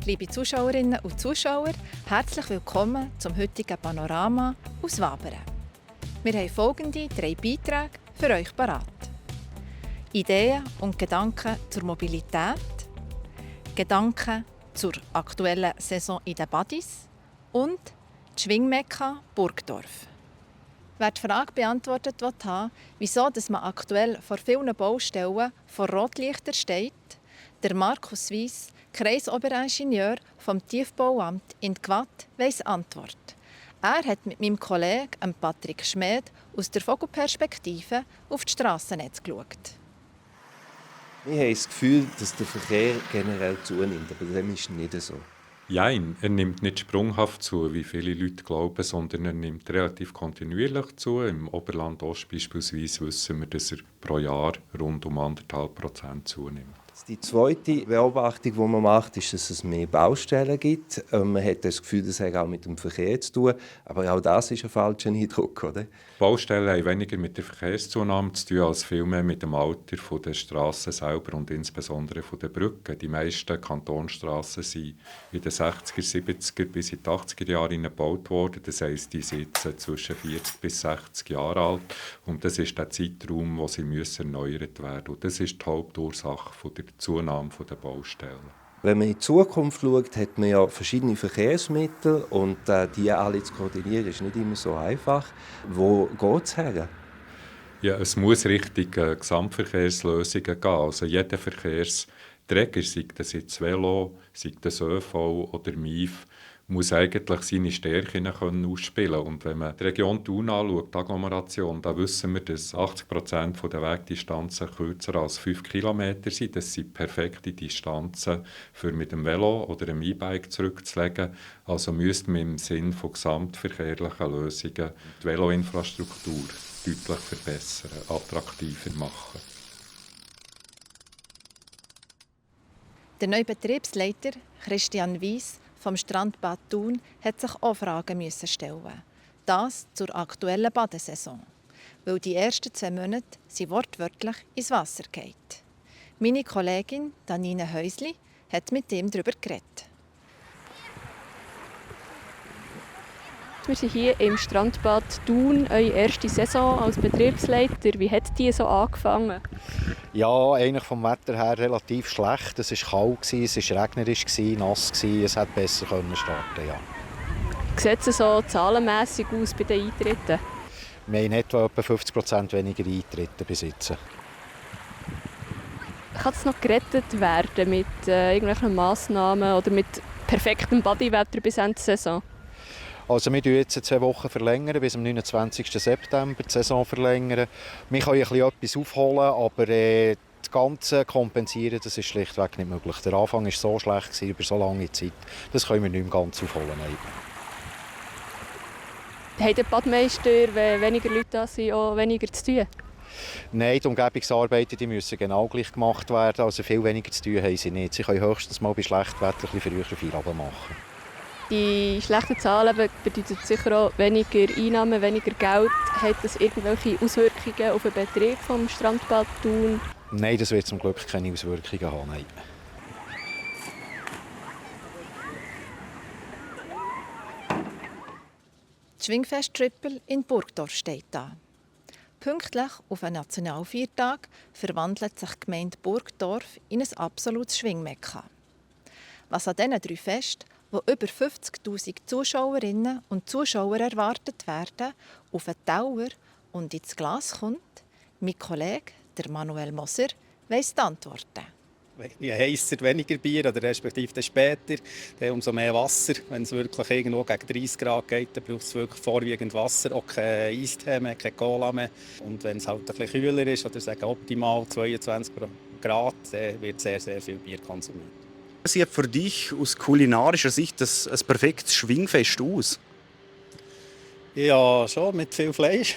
liebe Zuschauerinnen und Zuschauer, herzlich willkommen zum heutigen Panorama aus Wabern. Wir haben folgende 3 Beiträge für euch parat. Ideen und Gedanken zur Mobilität, Gedanken zur aktuellen Saison in den Badis und die Schwingmekka Burgdorf. Wer die Frage beantwortet haben, wieso man aktuell vor vielen Baustellen vor Rotlichter steht, der Markus Weiss, Kreisoberingenieur vom Tiefbauamt in Gwatt, weiss Antwort. Er hat mit meinem Kollegen Patrick Schmed aus der Vogelperspektive auf das Strassennetz geschaut. Wir haben das Gefühl, dass der Verkehr generell zunimmt, aber dem ist nicht so. Nein, er nimmt nicht sprunghaft zu, wie viele Leute glauben, sondern er nimmt relativ kontinuierlich zu. Im Oberland Ost beispielsweise wissen wir, dass er pro Jahr rund um 1,5% zunimmt. Die zweite Beobachtung, die man macht, ist, dass es mehr Baustellen gibt. Man hat das Gefühl, das hat auch mit dem Verkehr zu tun. Aber auch das ist ein falscher Eindruck, oder? Baustellen haben weniger mit der Verkehrszunahme zu tun, als vielmehr mit dem Alter der Strassen selber und insbesondere der Brücken. Die meisten Kantonsstrassen sind in den 60er, 70er bis in die 80er Jahre gebaut worden. Das heisst, die sind jetzt zwischen 40 bis 60 Jahre alt. Und das ist der Zeitraum, wo sie erneuert werden müssen. Und das ist die Hauptursache der Zunahme der Baustellen. Wenn man in die Zukunft schaut, hat man ja verschiedene Verkehrsmittel und die alle zu koordinieren ist nicht immer so einfach. Wo geht es her? Ja, es muss Richtung Gesamtverkehrslösungen gehen. Also jeder Verkehrsträger, sei das jetzt Velo, sei das ÖV oder MIV, muss eigentlich seine Stärken ausspielen können. Und wenn man die Region Thun anschaut, die Agglomeration, da wissen wir, dass 80% der Wegdistanzen kürzer als 5 Kilometer sind. Das sind perfekte Distanzen, für mit dem Velo oder einem E-Bike zurückzulegen. Also müsste man im Sinne von gesamtverkehrlichen Lösungen die Veloinfrastruktur deutlich verbessern, attraktiver machen. Der neue Betriebsleiter Christian Weiss vom Strandbad Thun hat sich auch Fragen stellen. Das zur aktuellen Badesaison. Weil die ersten 2 Monate sind wortwörtlich ins Wasser gefallen. Meine Kollegin Danine Häusli hat mit ihm darüber geredet. Wir sind hier im Strandbad Thun, eure erste Saison als Betriebsleiter. Wie hat die so angefangen? Ja, eigentlich vom Wetter her relativ schlecht. Es war kalt, es war regnerisch, nass. Es hätte besser starten, ja. Wie sieht es so zahlenmässig aus bei den Eintritten? Wir haben etwa 50% weniger Eintritte bis jetzt. Kann es noch gerettet werden mit irgendwelchen Massnahmen oder mit perfektem Bodywetter bis Ende der Saison? Also wir verlängern jetzt 2 Wochen verlängern, bis am 29. September die Saison verlängern. Wir können etwas aufholen, aber das Ganze kompensieren, das ist schlichtweg nicht möglich. Der Anfang war so schlecht über so lange Zeit, das können wir nicht mehr ganz aufholen. Nein. Haben die Badmeister, wenn weniger Leute da sind, auch weniger zu tun? Nein, die Umgebungsarbeiten die müssen genau gleich gemacht werden, also viel weniger zu tun haben sie nicht. Sie können höchstens mal bei schlechtem Wetter ein bisschen früher Feierabend machen. Die schlechten Zahlen bedeuten sicher auch weniger Einnahmen, weniger Geld. Hat das irgendwelche Auswirkungen auf den Betrieb des Strandbad Thun? Nein, das wird zum Glück keine Auswirkungen haben. Nein. Die Schwingfest-Trippel in Burgdorf steht da. Pünktlich auf einen Nationalviertag verwandelt sich die Gemeinde Burgdorf in ein absolutes Schwingmekka. Was an diesen 3 Festen, wo über 50'000 Zuschauerinnen und Zuschauer erwartet werden, auf den Tower und ins Glas kommt, mein Kollege, der Manuel Moser, weiss die Antworten. Je heisser, weniger Bier oder respektive dann später, dann umso mehr Wasser. Wenn es wirklich irgendwo gegen 30 Grad geht, dann braucht es wirklich vorwiegend Wasser, auch kein Eistee mehr, keine Cola mehr. Und wenn es halt ein bisschen kühler ist, oder sagen optimal 22 Grad, dann wird sehr, sehr viel Bier konsumiert. Wie sieht für dich aus kulinarischer Sicht ein perfektes Schwingfest aus? Ja, schon, mit viel Fleisch.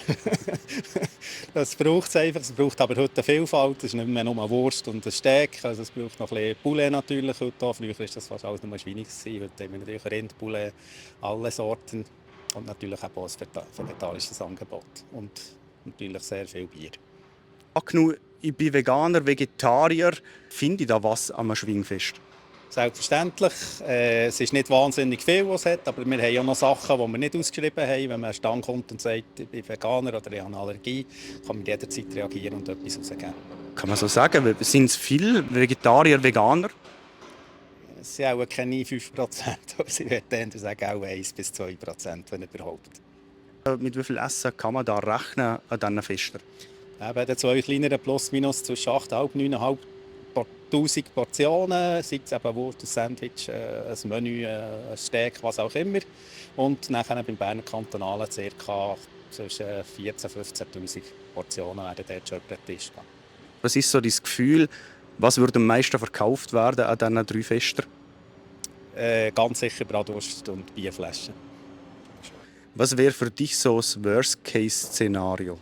Das braucht es einfach. Es braucht aber heute eine Vielfalt. Es ist nicht mehr nur Wurst und ein Steak. Also es braucht noch ein bisschen Poulet natürlich heute. Früher war das fast alles nur Schwein. Heute haben wir natürlich Rind, Poulet, alle Sorten. Und natürlich auch ein vegetarisches Angebot. Und natürlich sehr viel Bier. Ich bin Veganer, Vegetarier. Finde ich da was am Schwingfest? Selbstverständlich. Es ist nicht wahnsinnig viel, was es hat, aber wir haben auch noch Sachen, die wir nicht ausgeschrieben haben. Wenn man dann kommt und sagt, ich bin Veganer oder ich habe eine Allergie, kann man jederzeit reagieren und etwas rausgeben. Kann man so sagen? Sind es viele Vegetarier, Veganer? Es sind auch keine 5%, aber ich würde sagen auch 1-2%, wenn überhaupt. Mit wie viel Essen kann man da rechnen an diesen Festen? Eben den 2 kleineren plus minus zwischen 8'500 und 9'500 Portionen, sei es eben Wurst, ein Sandwich, ein Menü, ein Steak, was auch immer. Und nachher beim Berner Kantonalen ca. zwischen 14'000 und 15'000 Portionen werden dort schon über den Tisch gehen. Was ist so dein Gefühl, was würde am meisten verkauft werden an diesen 3 Festen? Ganz sicher Bratwurst und Bierflaschen. Was wäre für dich so das Worst-Case-Szenario?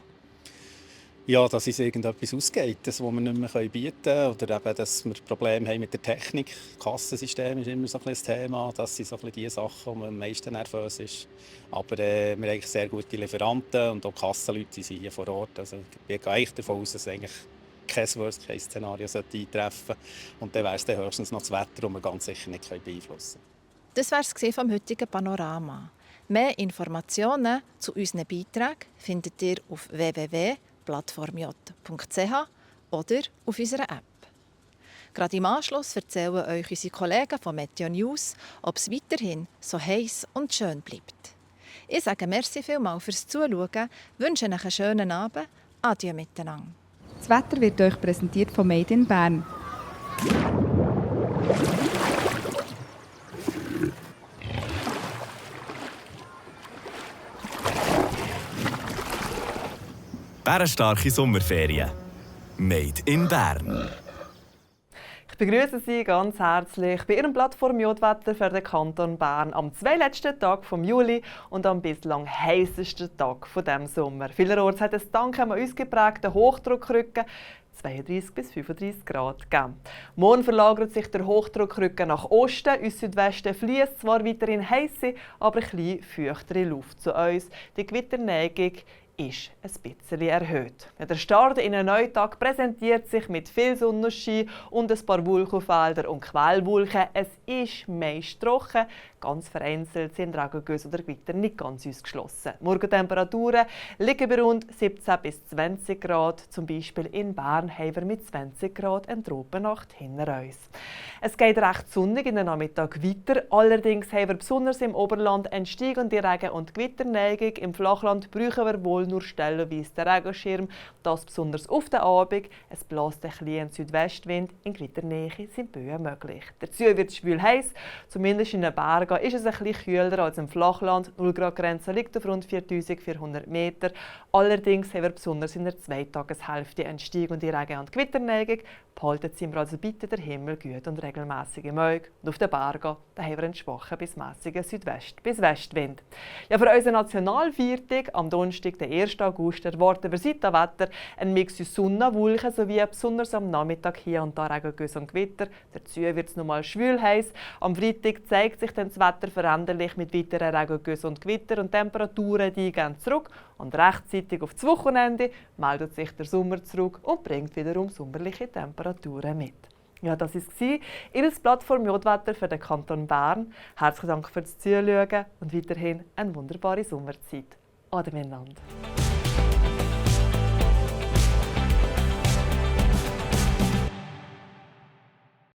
Ja, dass uns irgendetwas ausgeht, das wir nicht mehr bieten können. Oder eben, dass wir Probleme haben mit der Technik. Das Kassensystem ist immer so ein Thema. Das sind so die Sachen, wo man am meisten nervös ist. Aber wir haben eigentlich sehr gute Lieferanten und auch Kassenleute sind hier vor Ort. Also, ich gehe eigentlich davon aus, dass eigentlich kein Worst-Case-Szenario eintreffen sollte. Und dann wäre es dann höchstens noch das Wetter, das wir ganz sicher nicht beeinflussen können. Das war es vom heutigen Panorama. Mehr Informationen zu unseren Beiträgen findet ihr auf www.plattformj.ch oder auf unserer App. Gerade im Anschluss erzählen euch unsere Kollegen von Meteo News, ob es weiterhin so heiß und schön bleibt. Ich sage merci vielmals fürs Zuschauen, wünsche euch einen schönen Abend. Adieu miteinander. Das Wetter wird euch präsentiert von Made in Bern. Bärenstarke Sommerferien. Made in Bern. Ich begrüße Sie ganz herzlich bei Ihrem Plattform Jodwetter für den Kanton Bern am 2. letzten Tag vom Juli und am bislang heißesten Tag von dem Sommer. Vielerorts hat es dank einem uns geprägten Hochdruckrücken 32 bis 35 Grad gegeben. Morgen verlagert sich der Hochdruckrücken nach Osten. Aus Südwesten fließt zwar weiterhin heisse, aber ein bisschen feuchtere Luft zu uns. Die Gewitterneigung ist ein bisschen erhöht. Der Start in einen neuen Tag präsentiert sich mit viel Sonnenschein und ein paar Wolkenfelder und Quellwolken. Es ist meist trocken, ganz vereinzelt sind Regengüsse oder Gewitter nicht ganz ausgeschlossen. Die Morgentemperaturen liegen bei rund 17 bis 20 Grad. Zum Beispiel in Bern haben wir mit 20 Grad eine Tropennacht hinter uns. Es geht recht sonnig in den Nachmittag weiter. Allerdings haben wir besonders im Oberland eine steigende Regen- und Gewitterneigung. Im Flachland brauchen wir wohl nur stellenweise den Regenschirm. Das besonders auf den Abend. Es bläst ein bisschen Südwestwind. In Gewitternähe sind Böen möglich. Dazu wird es schwül heiß. Zumindest in den Bergen ist es ein bisschen kühler als im Flachland. 0 Grad Grenze liegt auf rund 4400 Meter. Allerdings haben wir besonders in der Zweitageshälfte eine steigende Regen- und Gewitterneigung. Behalten Sie mir also bitte den Himmel gut und regelmäßige Möge. Und auf den Bergen haben wir einen schwachen bis mäßigen Südwest- bis Westwind. Ja, für unseren Nationalviertag am Donnerstag, den 1. August, erwarten wir seit dem Wetter einen Mix aus Sonne, Wolken sowie besonders am Nachmittag hier und da Regengüsse und Gewitter. Dazu wird es nochmal schwül heiß. Am Freitag zeigt sich dann das Wetter veränderlich mit weiteren Regengüssen und Gewitter und Temperaturen, die gehen zurück. Und rechtzeitig auf das Wochenende meldet sich der Sommer zurück und bringt wiederum sommerliche Temperaturen mit. Ja, das war Ihr Plattform Jodwetter für den Kanton Bern. Herzlichen Dank fürs Zuschauen und weiterhin eine wunderbare Sommerzeit. Ade miteinander.